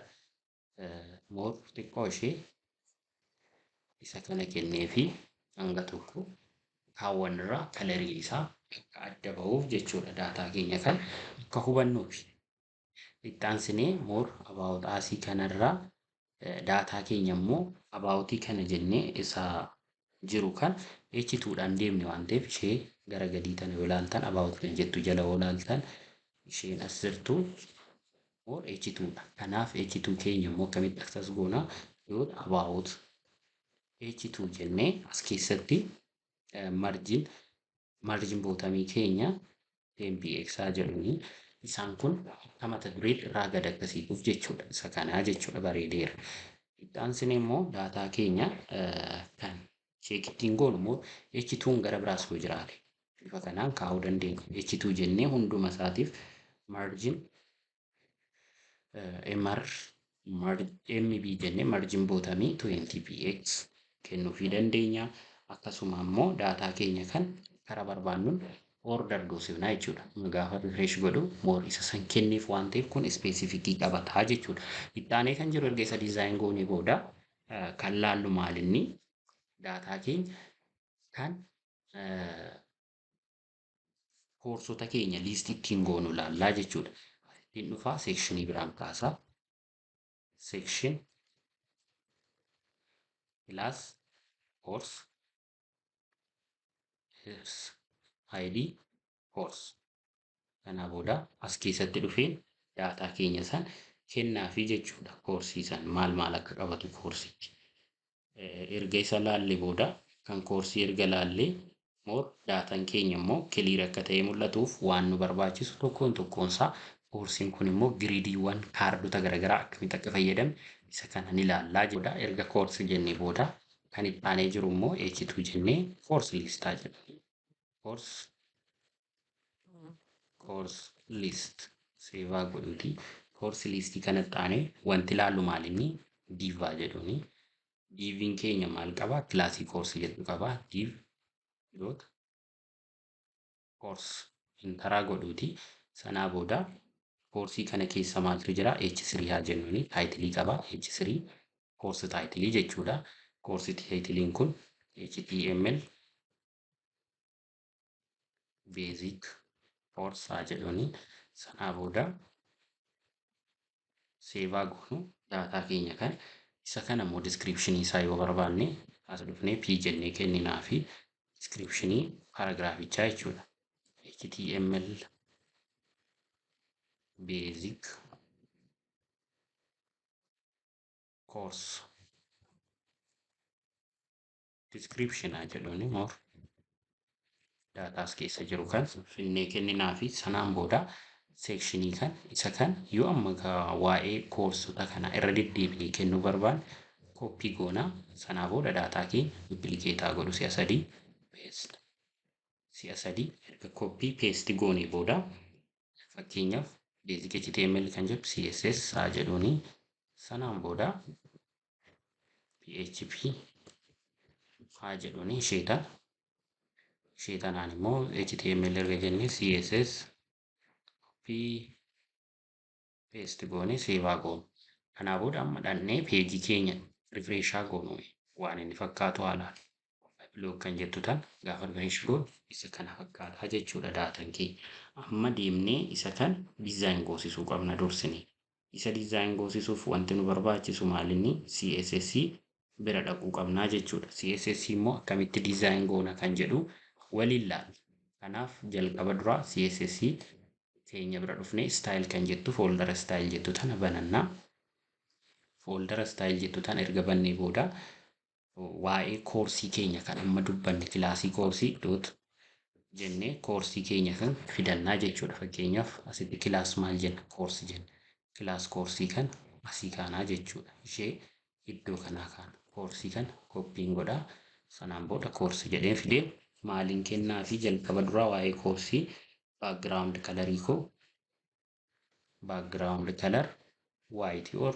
Speaker 1: more xiqqoo ishee isa kana kennee fi hanga tokko kaawwanirraa kalarii isaa akka adda ba'uuf jechuudha. Daataa keenya kan akka hubannuufi. Ittaansinee more about asii kanarraa daataa keenya immoo abaawotii kana jennee isa jiru kan h2dhaan deemne waan ta'eef ishee gara gadii tana yoo ilaaltan abaawot kan jettu jala yoo ilaaltan isheen as jirtu more h2dha. Kanaaf h2 keenya immoo akkamitti access goona yoo abaawot h2 jennee as keessatti margin bootamii keenya mpx jedhuni isaan kun akka mata duree irraa gad akkasiituuf jechuudha. Isa kanaa jechuudha bareedeera. Ittaansinee immoo daataa keenya kan check ittiin goonu immoo h2 gara biraas yoo jiraate bifa kanaan kaa'uu dandeenya. h2 jennee hunduma isaatiif margin mb jennee margin bootamii 20px kennuufii dandeenya. Akkasuma immoo daataa keenya kan karaa barbaannuun order goosifnaa jechuudha. Gaafa refresh godhu more isa san kenniif waan ta'eef kun specificii qabataa jechuudha. Ittaanee kan jiru erga isa design goonee booda kan laallu maalinni daataa keenya kan koorsota keenya liist ittiin goonu laallaa jechuudha. Ittiin dhufaa sekshinii biraan kaasaa. Section class course id course kana booda as keessatti dhufeen daataa keenya san kennaafi jechuudha. Koorsii san maal akka qabatu koorsichi erga isa laallee booda kan koorsii erga laallee more daataan keenya immoo kiliir akka ta'e mul'atuuf waan nu barbaachisu tokkoon isaa koorsiin kun immoo giriidiiwwan kaardota garaagaraa akkamitti akka fayyadamne isa kana ni laallaa jechuudha. Erga koorsii jennee booda kan itti aanee jiru immoo h2 jennee course listaa jedhama. Course list seevaa godhuuti. Course listii kanatti aanee wanti laallu maalinni diivaa jedhuni. Diiviin keenya maal qabaa? Kilaasii koorsii jedhu qabaa. Diiv dot course intaraa godhuuti. Sanaa booda koorsii kana keessa maaltu jira? H3 haa jennuuni. Taayitilii qabaa. H3 course taayitilii jechuudha. Course taayitiliin kun HTML basic course haa jedhuuni. Sanaa booda seevaa goonu daataa keenya kan isa kana immoo description isaa yoo barbaanne as dhufnee p jennee kenninaa fi descriptionii paragraafichaa jechuudha. HTML basic course description haa jedhuuni more daataas keessa jiru kan finnee kenninaa fi sanaan booda sekshinii kan isa kan yoo amma waa'ee koorsota kana irra deddeebi'ee kennuu barbaanne koppii goonaa. Sanaa booda daataa keenya duuplikeetaa godhu si'a sadii erga koppii peesti goonee booda fakkeenyaaf basic HTML kan jedhu CSS haa jedhuuni. Sanaan booda PHP haa jedhuuni ishee tanaan immoo HTML erga jennee CSS paste goone seevaa goonu. Kanaa booda amma dhannee peejii keenya rifreeshaa goonu waan inni fakkaatu haalaan blog kan jettu tan gaafa rifreesh goonu isa kana fakkaataa jechuudha daataan keenya. Amma deemnee isa kan diizaayin goosisuu qabna dursinee. Isa diizaayin goosisuuf wanti nu barbaachisu maalinni CSS bira dhaquu qabnaa jechuudha. CSS immoo akkamitti diizaayin goona kan jedhu waliin laalla. Kanaaf jalqaba duraa CSS keenya bira dhufnee style kan jettu foldara style jettu tana banannaa. Foldara style jettu tana erga bannee booda waa'ee koorsii keenya kan amma dubbanne kilaasii koorsii doot jennee koorsii keenya kan fidannaa jechuudha. Fakkeenyaaf asitti kilaas maal jenna? Koorsii jenna. Kilaas koorsii kan asii kaanaa jechuudha. Ishee iddoo kanaa kaana. Koorsii kan koppiin godhaa. Sanaan booda koorsii jedheen fidee maaliin kennaa fi jalqaba duraa waa'ee koorsii background colorii koo background color white or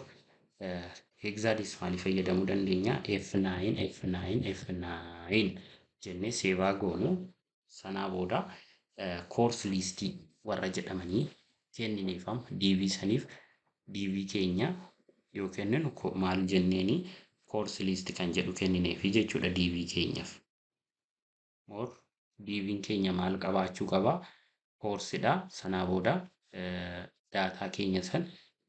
Speaker 1: hexadecimal fayyadamuu dandeenya. F9 jennee seevaa goonu. Sanaa booda course listii warra jedhamanii kennineefama DV saniif DV keenya yoo kenninu maal jenneeni course list kan jedhu kennineefi jechuudha DV keenyaaf. More DV'n keenya maal qabaachuu qaba? Courseedha. Sanaa booda daataa keenya san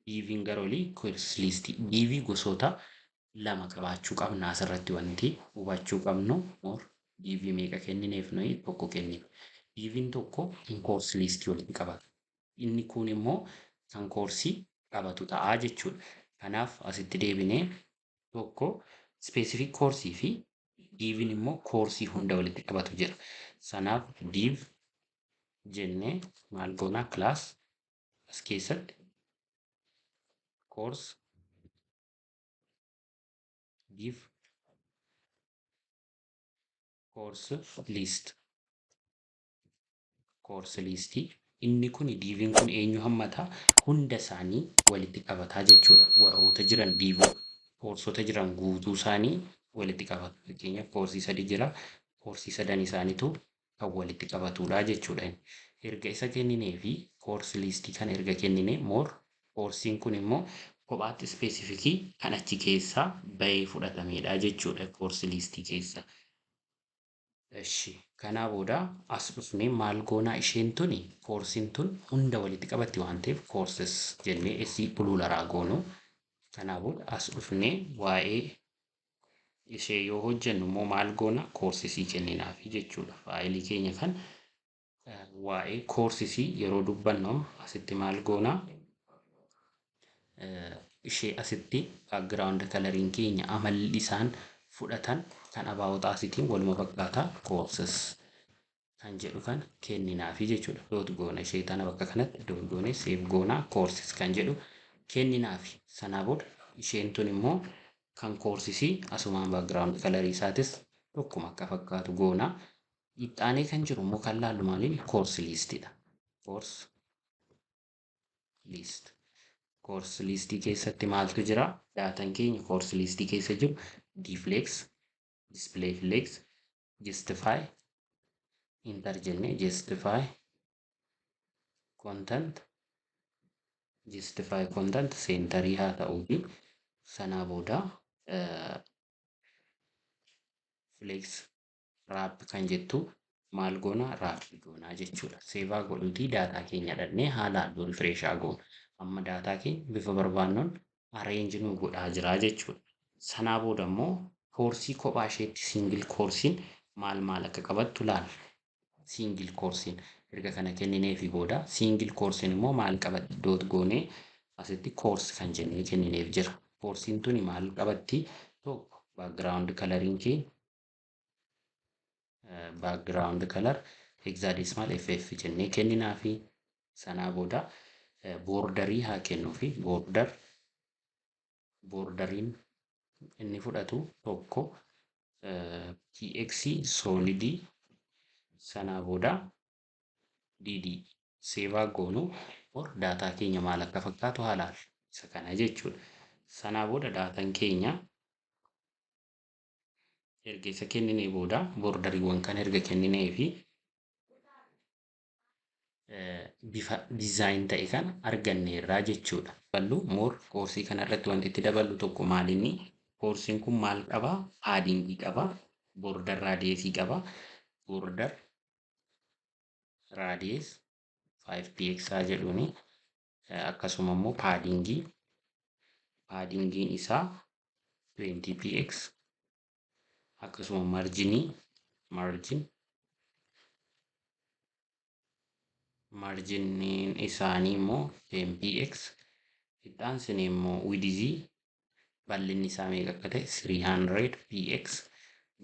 Speaker 1: DV'n gara olii course listii DV gosoota lama qabaachuu qabna asirratti wanti hubachuu qabnu. More DV meeqa kennineef nuyi tokko kennine. DV'n tokko course listii walitti qabata. Inni kun immoo kan koorsii qabatu ta'a jechuudha. Kanaaf asitti deebinee tokko specific koorsii fi DV'n immoo koorsii hunda walitti qabatu jira. Sanaaf div jennee maal goonaa class as keessatti course div course listii inni kun DV'n kun eenyu hammata hunda isaanii walitti qabataa jechuudha. Warroota jiran DV koorsota jiran guutuu isaanii walitti qabata. Fakkeenyaaf koorsii 3 jira. Koorsii 3 isaaniitu kan walitti qabatudha jechuudha. Erga isa kenninee fi course listii kana erga kennine more koorsiin kun immoo kophaatti specificii kan achi keessaa bahee fudhatamedha jechuudha course listii keessa. Eshi kanaa booda as dhufnee maal goonaa isheen tuni koorsiin tun hunda walitti qabatti waan ta'eef courses jennee isii bulularaa goonu. Kanaa booda as dhufnee waa'ee ishee yoo hojjennu immoo maal goona koorsisii kenninaafi jechuudha. Faayilii keenya kan waa'ee koorsisii yeroo dubbannu asitti maal goona ishee asitti background coloriin keenya amalli isaan fudhatan kan abaawota asitiin waluma fakkaataa courses kan jedhu kan kenninaafi jechuudha. Doot goona ishee tana bakka kanatti doot goone save goona courses kan jedhu kenninaafi. Sanaa booda isheen tun immoo kan koorsisii asumaan background colorii isaatis tokkuma akka fakkaatu goona. Ixaanee kan jiru immoo kan laallu maaliin course listidha. Course list. Course listii keessatti maaltu jira? Daataan keenya course listii keessa jiru dflex, displayflex, justify, enter jennee justify content, justify content centerii haa ta'uufi sanaa booda flex wrap kan jettu maal goona wrap goonaa jechuudha. Seevaa godhuutii daataa keenya dhannee haalaan refreshaa goona. Amma daataa keenya bifa barbaannoon arrange nu godhaa jira jechuudha. Sanaa booda immoo koorsii kophaa isheetti single koorsiin maal akka qabattu laalla. Single koorsiin erga kana kennineefi booda single koorsiin immoo maal qabatti doot goonee asitti course kan jennee kennineef jira. Koorsiin tuni maal qabatti tokko background coloriin keenya background color hexadecimal ff jennee kenninaafi sanaa booda borderii haa kennuufi borderiin inni fudhatu tokko tx solidii sanaa booda dd seevaa goonu daataa keenya maal akka fakkaatu haalaal isa kana jechuudha. Sanaa booda daataan keenya erga isa kenninee booda borderiiwwan kan erga kenninee fi bifa diizaayin ta'e kan arganneerraa jechuudha. Ballu more koorsii kanarratti wanti itti daballu tokko maalinni koorsiin kun maal qabaa? Paadingii qabaa, border raadiyeesii qabaa, border raadiyees 5px jedhuuni akkasuma immoo paadingiin isaa 20px akkasuma marginiin isaanii immoo 10px ixaansini immoo widizii bal'inni isaa meeqa akka ta'e 300px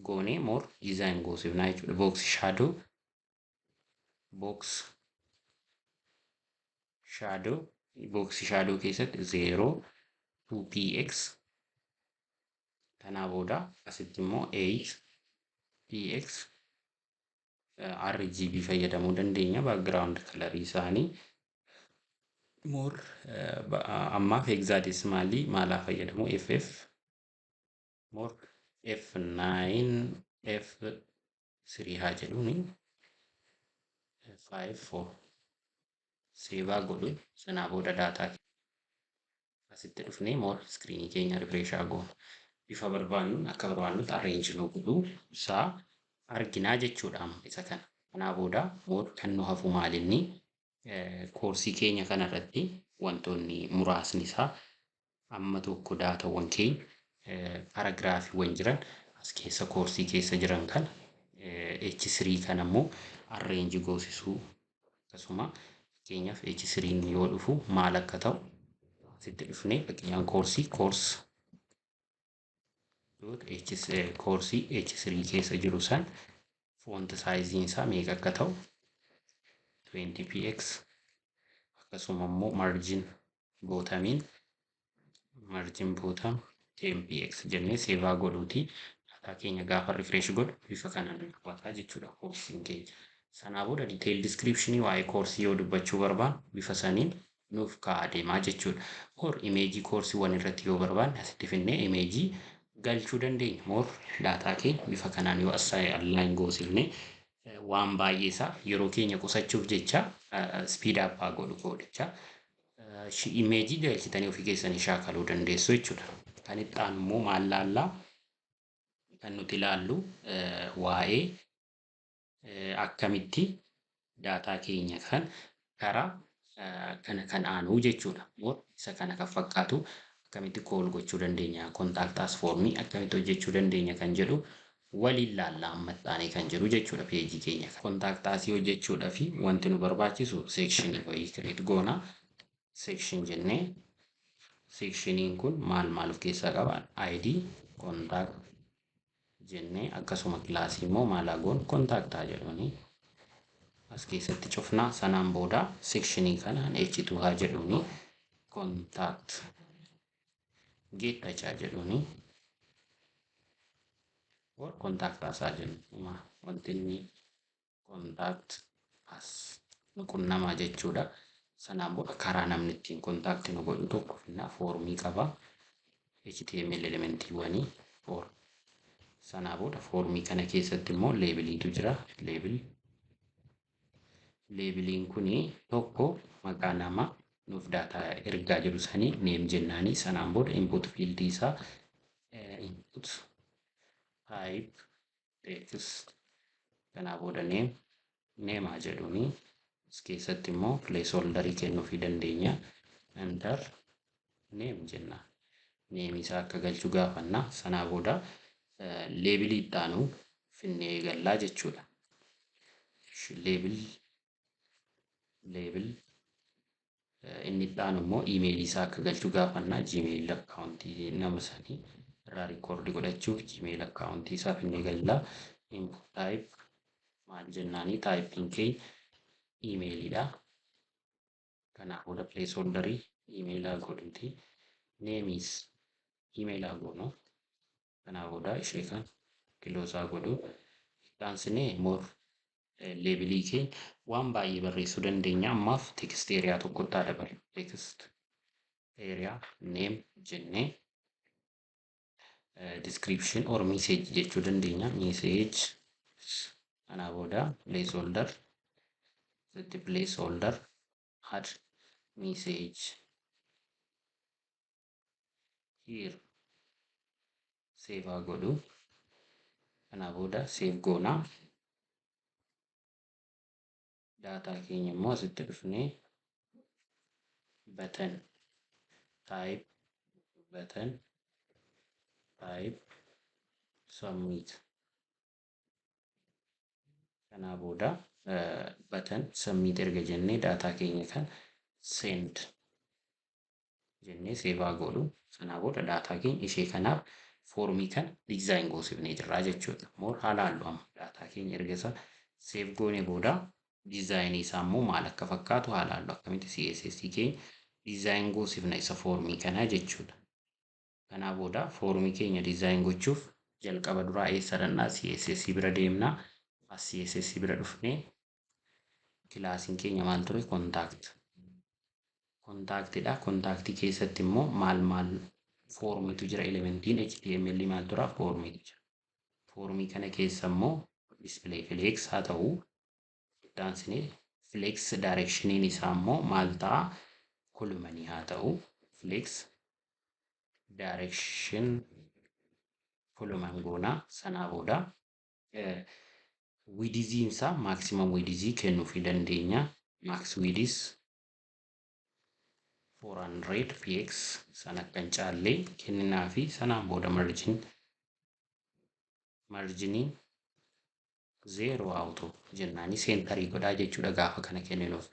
Speaker 1: goonee more design goosifnaa jechuudha. Box shadow keessatti 2px kanaa booda asitti immoo 8px RGB fayyadamuu dandeenya background colorii isaanii. More ammaaf hexadecimalii maalaa fayyadamu ff more f9 f 3 haa jedhuuni 5 4 seevaa godhu sanaa booda daataa asitti dhufnee more iskiriinii keenya rifreeshaa goona. Bifa barbaannuun akka barbaannutti arreenji nu godhuu isaa arginaa jechuudha isa kana. Kanaa booda more kan nu hafu maalinni koorsii keenya kanarratti wantoonni muraasni isaa amma tokko daatawwan keenya paraagiraafiiwwan jiran as keessa koorsii keessa jiran kana H3 kan ammoo arreenji goosisuu akkasuma fakkeenyaaf H3 yoo dhufu maal akka ta'u asitti dhufnee fakkeenyaan koorsii H3 keessa jiru san foont saayiziin isaa meeqa akka ta'u 20px akkasuma immoo margin bootamiin margin bootam 10px jennee seevaa godhuuti daataa keenya gaafa rifresh godhu bifa kanaan qabataa jechuudha koorsiin keenya. Sanaa booda detail description waa'ee koorsii yoo dubbachuu barbaanne bifa saniin nuuf kaa'aa deemaa jechuudha. Or imeejii koorsiiwwan irratti yoo barbaanne asitti finnee imeejii galchuu dandeenya. More daataa keenya bifa kanaan yoo align goosifne waan baay'ee isaa yeroo keenya qusachuuf jecha speed up haa godhu koodicha. Imeejii galchitanii ofii keessanii shaakaluu dandeessu jechuudha. Kan itti aanu immoo maal laallaa kan nuti ilaallu waa'ee akkamitti daataa keenya kan karaa kana kan aanuu jechuudha. Isa kana kan fakkaatu akkamitti kool gochuu dandeenya kontaaktaas foormii akkamitti hojjechuu dandeenya kan jedhu waliin laallaa ammaxxaanee kan jedhu jechuudha peejii keenya. Kontaaktaasii hojjechuudhaa fi wanti nu barbaachisu seekshinii wayii kireet goona. Seekshin jennee seekshiniin kun maal of keessaa qaba? ID kontaakt jennee akkasuma kilaasii immoo maal goon kontaaktaa jedhuuni. As keessatti cufnaa sanaan booda seekshinii kanaan H2 haa jedhuuni kontaakt geettachaa jedhuuni or kontaaktaas haa jennu wanti inni kontaakt as qunnamaa jechuudha. Sanaan booda karaa namni ittiin kontaakti nu godhu tokko finnaa foormii qaba HTML elementiiwwanii for sanaa booda foormii kana keessatti immoo leebiliitu jira. Leebiliin kuni tokko maqaa nama nuuf daataa ergaa jiru sanii neem jennaanii sanaan booda input fiildii isaa input type text kanaa booda neem haa jedhuuni. As keessatti immoo placeholderii kennuufii dandeenya. Enter neem jenna. Neem isaa akka galchuu gaafannaa sanaa booda leebilii itti aanu finnee gallaa jechuudha. Leebil inni itti aanu immoo iimeelii isaa akka galchuu gaafannaa Gmail akkaawuntii nama sanii irraa rikoordi godhachuuf Gmail akkaawuntii isaa finnee gallaa. Input type maal jennaanii taayipiin keenya iimeeliidha. Kanaaf booda placeholderii iimeelaa godhuuti. Neemis iimeelaa goonu. Kanaaf booda ishee kan kiloosaa godhu. Dhaansinee more leebilii keenya waan baay'ee barreessuu dandeenya. Ammaaf teekst eeriyaa tokkotti haa dabalu. Teekst eeriyaa neem jennee description or message jechuu dandeenya. Message kanaa booda placeholder the placeholder add message here save haa godhu. Kanaa booda save goonaa. Daataa keenya immoo asitti dhufnee button type submit. Kanaa booda button submit erga jennee daataa keenya kan send jennee save haa godhu. Sanaa booda daataa keenya ishee kanaaf foormii kan diizaayin goosifnee jirraa jechuudha. More haa laallu amma daataa keenya erga isa save goone booda diizaayinii isaa immoo maal akka fakkaatu haa laallu akkamitti CSS keenya diizaayin goosifna isa foormii kanaa jechuudha. Kanaa booda foormii keenya diizaayin gochuuf jalqaba duraa eessa dhannaa CSS bira deemnaa. As CSS bira dhufnee kilaasiin keenya maal ture kontaaktiidha. Kontaaktii keessatti immoo maal foormiitu jira elementiin HTML maal turaa foormiitu jira. Foormii kana keessa immoo display flex haa ta'u ittaansine flex directioniin isaa immoo maal ta'a kolumanii haa ta'u flex direction koluman goonaa sanaa booda widthiin isaa maximum width kennuufii dandeenya max width 400 px sana kan caallee kenninaa fi sanaan booda marginiin 0 auto jennaani seentarii godhaa jechuudha gaafa kana kenninuuf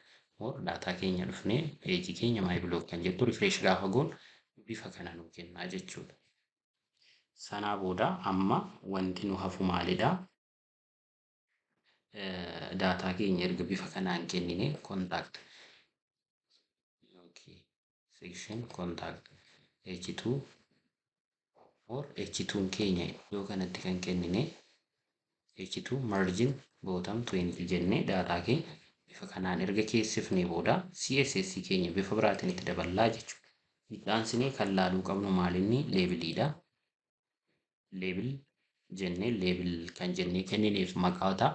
Speaker 1: daataa keenya dhufnee peejii keenya my blog kan jettu refresh gaafa goon bifa kana nu kennaa jechuudha. Sanaa booda amma wanti nu hafu maalidha? Daataa keenya erga bifa kanaan kennine contact section contact h2 or h2 keenya yoo kanatti kan kennine h2 margin bottom 20 jennee daataa keenya bifa kanaan erga keessifnee booda css keenya bifa biraatiin itti daballaa jechuudha. Ittaansine kan laaluu qabnu maalinni leebiliidha. Leebil jennee leebil kan jennee kennineef maqaata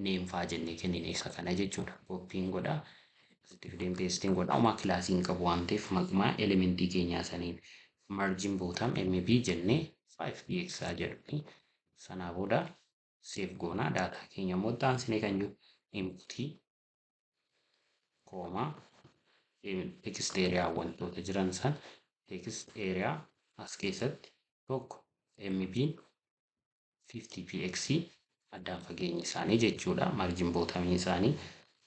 Speaker 1: neemfaa jennee kennine isa kana jechuudha. Copying godha asitti pasting godha uma kilaasiin qabu waan ta'eef maqaa elementii keenyaa saniin margin bottom mb jennee 5px jedhu sanaa booda save goonaa daataa keenya immoo ittaansine kan jiru inputii kooma text area wantoota jiran san text area as keessatti tokko mb 50px addaan fageenyi isaanii jechuudha. Margin bottom isaanii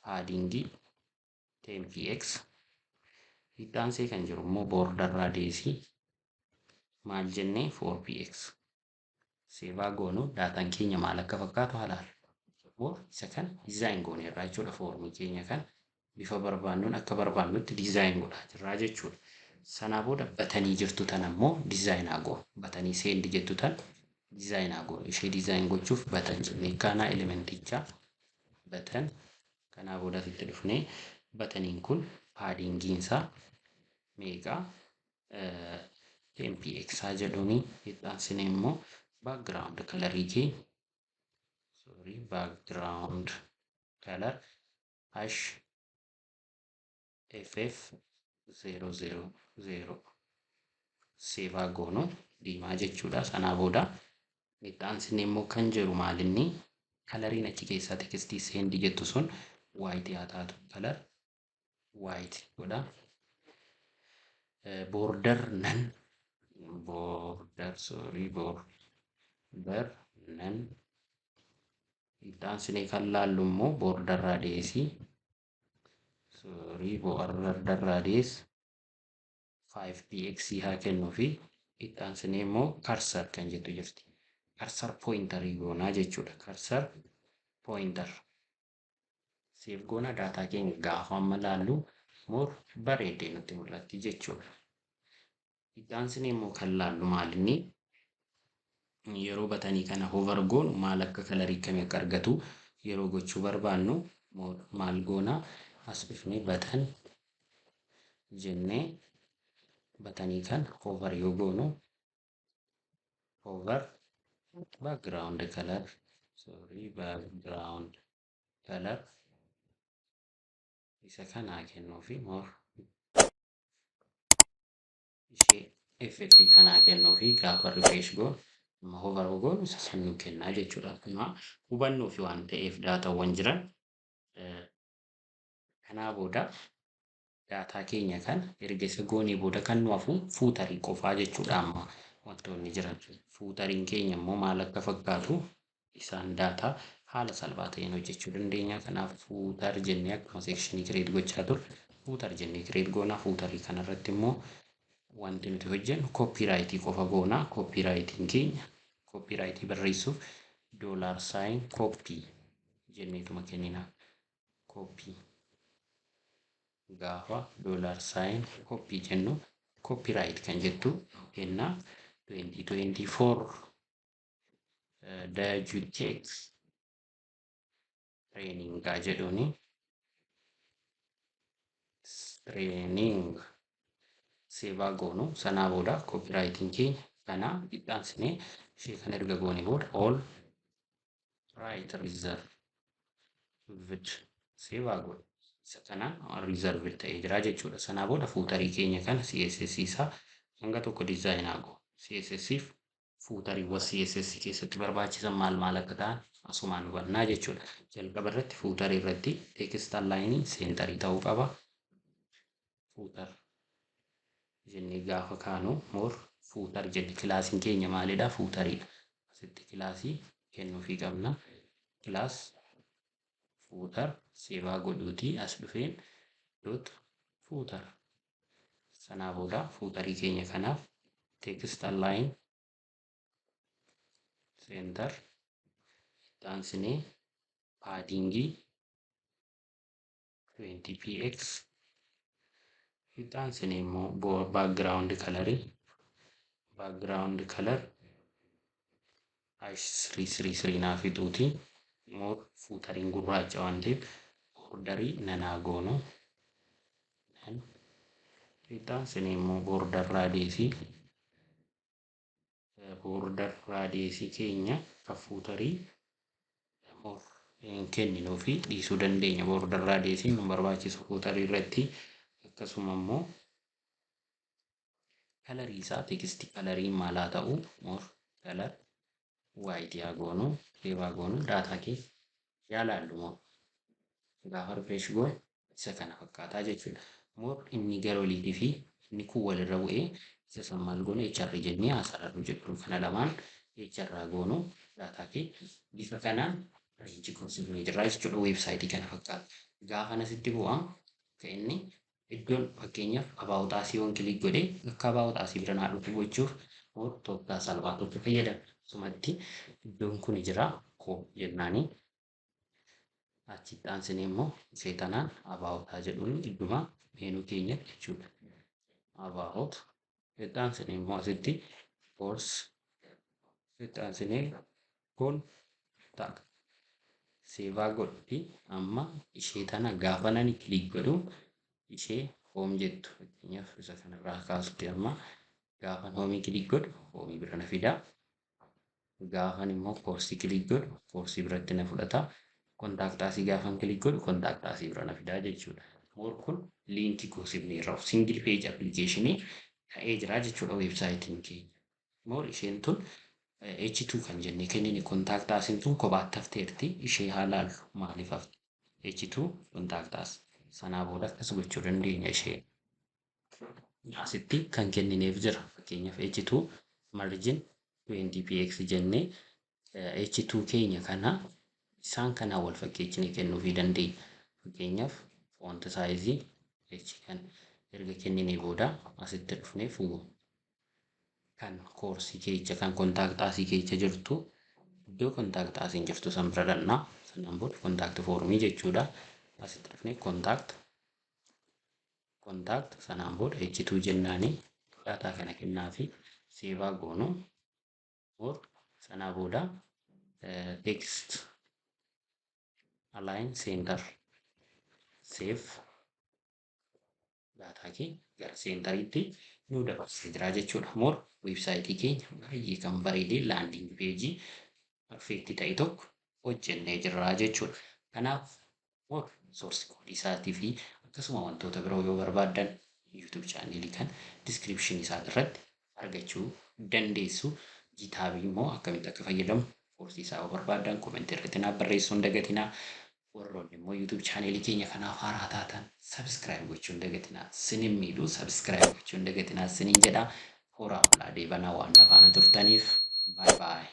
Speaker 1: paddingii 10px ittaansee kan jiru immoo border radius maal jennee 4px save goonu daataan keenya maal akka fakkaatu halaala isa kan design goone irraa jechuudha. Foormii keenya kan bifa barbaannuun akka barbaannutti design godhaa jirraa jechuudha. Sanaa booda batanii jirtu tan ammoo design goonu batanii send jettu tan design goonu ishee design gochuuf batan jennee kana elementichaa batan kanaa booda itti dhufnee bataniin kun paddingiin isaa meeqa 10px jedhuuni ittaansine immoo background color background color hash ff000 save goonu diimaa jechuudha. Sanaa booda ittaansine immoo kan jiru maalinni kalariin achi keessaa tekstii send jettu sun white haa taatu color white godha. Border nan ittaansine kan laallu immoo border radius 5px haa kennuu fi ittaansine immoo cursor kan jettu jirti. Cursor pointer goonaa jechuudha. Cursor pointer save goona daataa keenya gaafa amma laallu more bareedee nutti mul'atti jechuudha. Ittaansine immoo kan laallu maalinni yeroo batanii kana hover goonu maal akka kalarii kamii akka argatu yeroo gochuu barbaannu maal goona as dhufnee batan jennee batanii kan hover yoo goonu hover background color isa kanaa kennuu fi more ishee ff kanaa kennuu fi gaafa refresh goonu amma hover goonu isa san kennaa jechuudha. Akkuma hubannuu fi waan ta'eef daataawwan jiran kanaa booda daataa keenya kan erga isa goonee booda kan nu hafu fuutarii qofaa jechuudha. Amma wantoonni jiran fuutariin keenya immoo maal akka fakkaatu isaan daataa haala salphaa ta'een hojjechuu dandeenya. Kanaaf fuutar jennee akkuma sekshinii kireet gochaa turre fuutar jennee kireet goonaa. Fuutarii kanarratti immoo wanti nuti hojjennu kooppiiraayitii qofa goonaa. Kooppiiraayitiin keenya kooppiiraayitii barreessuuf $sign copy jenneetuma kennina. Copy gaafa $sign copy jennu copyright kan jettu kenna 2024 Digitex training jedhuuni training save goonu. Sanaa booda copyrighting keenya kana ittaansine ishee kan erga goone booda all right reserved save haa godhu. Isa kanaan reserved ta'ee jira jechuudha. Sanaa booda fuutarii keenya kana CSS isaa hanga tokko design haa godhu. CSSif fuutariiwwan CSS keessatti barbaachisan maal akka ta'an asumaan hubannaa jechuudha. Jalqaba irratti fuutarii irratti text align centerii ta'uu qaba. Fuutar jennee gaafa kaanu more fuutar jenne kilaasiin keenya maalidha? Fuutariidha. Asitti kilaasii kennuufii qabna. Kilaas fuutar seevaa godhuutii as dhufeen dot fuutar. Sanaa booda fuutarii keenya kanaaf text align center taansinee paadingii 20px taansinee immoo background color H333 naaf fixuutii more fuutariin gurraacha waan ta'eef bordarii nanaa goonu. Taansinee immoo border radiusii keenya kan fuutarii kenninuu fi dhiisuu dandeenya. Border radiusiin nu barbaachisu fuutarii irratti akkasuma immoo kalarii isaa text kalariin maal haa ta'u? More color white haa goonu. Save haa goonu. Daataa kee yaalaallu moo gaafa refresh goone isa kana fakkaataa jechuudha. More inni gara oliitii fi inni kun walirra bu'ee isa san maal goonu HR jennee haasararru jechuudha. Kana lamaan HR haa goonu. Daataa kee bifa kanaan range goosifnee jirra jechuudha. Weebsaayitii kana fakkaata. Gaafa asitti bu'aa akka inni iddoon fakkeenyaaf about us yoon kilik godhee akka about us bira naa dhufu gochuuf tooftaa salphaa tokko fayyadama. Sumatti iddoon kun jira home jennaanii achitti aansinee immoo ishee tanaan about jedhuun idduma meenuu keenya jechuudha. About itti aansinee immoo asitti course itti aansinee contact seevaa godhuti. Amma ishee tana gaafa nani kilik godhu ishee home jettu. Fakkeenyaaf isa kanarraa kaasutti amma gaafan home kilik godhu home bira na fida. Gaafan immoo course kilik godhu course biratti na fudhata. Contact asii gaafan kilik godhu contact asii bira na fida jechuudha. More kun liinkii goosifneerra single page application ta'ee jira jechuudha weebsaayitiin keenya. More isheen tun H2 kan jennee kennine contact asiin tun kophaatti hafteerti. Ishee haa laallu maaliif hafte? H2 contact as sanaa booda akkas gochuu dandeenya. Ishee asitti kan kennineef jira. Fakkeenyaaf H2 margin 20px jennee H2 keenya kana isaan kanaan wal fakkeessine kennuufii dandeenya. Fakkeenyaaf font size H kan erga kenninee booda asitti dhufnee fuudhu. Kan koorsii keessa kan contact asii keessa jirtu iddoo contact asiin jirtu san bira dhannaa. Sanaan booda contact formii jechuudha. Asitti dhufnee contact sanaan booda H2 jennaanii daataa kana kennaa fi seevaa goonu. Sanaa booda text align center save daataa kee gara seentariitti nu dabarsee jira jechuudha. More weebsaayitii keenya baay'ee kan bareedee landing page perfect ta'e tokko hojjennee jirra jechuudha. Kanaaf more source code isaatii fi akkasuma wantoota biroo yoo barbaaddan YouTube channel kan description isaa irratti argachuu dandeessu. Gitaabii immoo akkamitti akka fayyadamu koorsii isaa yoo barbaaddan comment irratti naaf barreessuu hin dagatinaa. Warroonni immoo YouTube channel keenya kanaaf haaraa taatan subscribe gochuu hin dagatinaa. Sinin miidhuu subscribe gochuu hin dagatinaa sinin jedha. Horaa bulaa deebanaa waan na faana turtaniif bye bye.